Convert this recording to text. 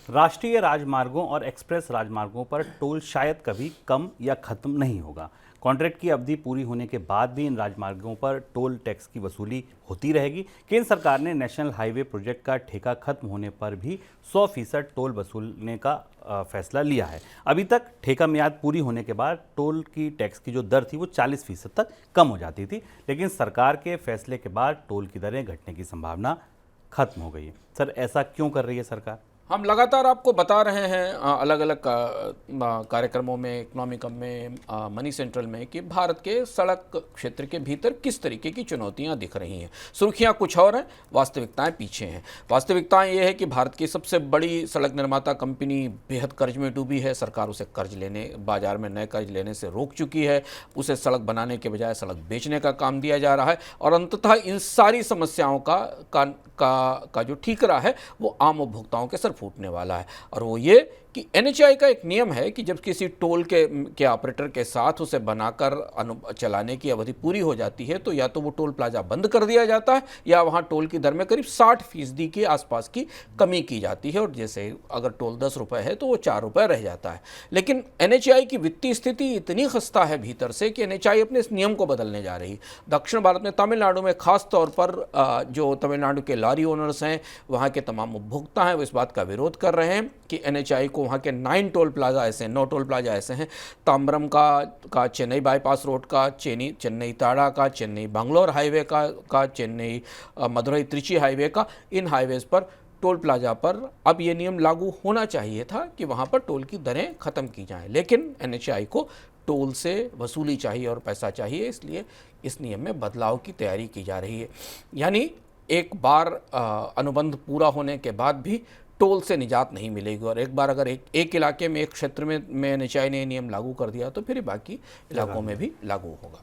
राष्ट्रीय राजमार्गों और एक्सप्रेस राजमार्गों पर टोल शायद कभी कम या खत्म नहीं होगा। कॉन्ट्रैक्ट की अवधि पूरी होने के बाद भी इन राजमार्गों पर टोल टैक्स की वसूली होती रहेगी। केंद्र सरकार ने नेशनल हाईवे प्रोजेक्ट का ठेका खत्म होने पर भी 100% टोल वसूलने का फैसला लिया है। अभी तक ठेका मियाद पूरी होने के बाद टोल की टैक्स की जो दर थी वो 40% तक कम हो जाती थी, लेकिन सरकार के फैसले के बाद टोल की दरें घटने की संभावना खत्म हो गई है। सर, ऐसा क्यों कर रही है सरकार? हम लगातार आपको बता रहे हैं अलग अलग कार्यक्रमों में, इकोनॉमिक हब में, मनी सेंट्रल में, कि भारत के सड़क क्षेत्र के भीतर किस तरीके की चुनौतियां दिख रही हैं। सुर्खियां कुछ और हैं, वास्तविकताएं पीछे हैं। वास्तविकताएं ये है कि भारत की सबसे बड़ी सड़क निर्माता कंपनी बेहद कर्ज में डूबी है। सरकार उसे कर्ज लेने, बाजार में नए कर्ज लेने से रोक चुकी है। उसे सड़क बनाने के बजाय सड़क बेचने का काम दिया जा रहा है और अंततः इन सारी समस्याओं का जो ठीकरा है वो आम उपभोक्ताओं के सर फूटने वाला है। और वो ये कि एनएचएआई का एक नियम है कि जब किसी टोल के ऑपरेटर के साथ उसे बनाकर चलाने की अवधि पूरी हो जाती है तो या तो वो टोल प्लाजा बंद कर दिया जाता है या वहाँ टोल की दर में करीब 60% के आसपास की कमी की जाती है। और जैसे अगर टोल 10 रुपये है तो वो 4 रुपये रह जाता है। लेकिन एनएचएआई की वित्तीय स्थिति इतनी खस्ता है भीतर से कि एनएचएआई अपने इस नियम को बदलने जा रही है। दक्षिण भारत में, तमिलनाडु में खास तौर पर जो तमिलनाडु के लॉरी ओनर्स हैं, वहाँ के तमाम उपभोक्ता हैं, वो इस बात का विरोध कर रहे हैं कि एनएचएआई को वहाँ के 9 टोल प्लाजा ऐसे हैं, 9 टोल प्लाजा ऐसे हैं, ताम्बरम का चेन्नई बाईपास रोड का, चेन्नई ताड़ा का, चेन्नई बैंगलोर हाईवे का चेन्नई मदुरई त्रिची हाईवे का, इन हाईवेज पर टोल प्लाजा पर अब ये नियम लागू होना चाहिए था कि वहाँ पर टोल की दरें ख़त्म की जाएं। लेकिन एनएचएआई को टोल से वसूली चाहिए और पैसा चाहिए, इसलिए इस नियम में बदलाव की तैयारी की जा रही है। यानी एक बार अनुबंध पूरा होने के बाद भी टोल से निजात नहीं मिलेगी। और एक बार अगर एक इलाके में, एक क्षेत्र में एनएचएआई ने नियम लागू कर दिया तो फिर बाकी इलाकों में भी लागू होगा।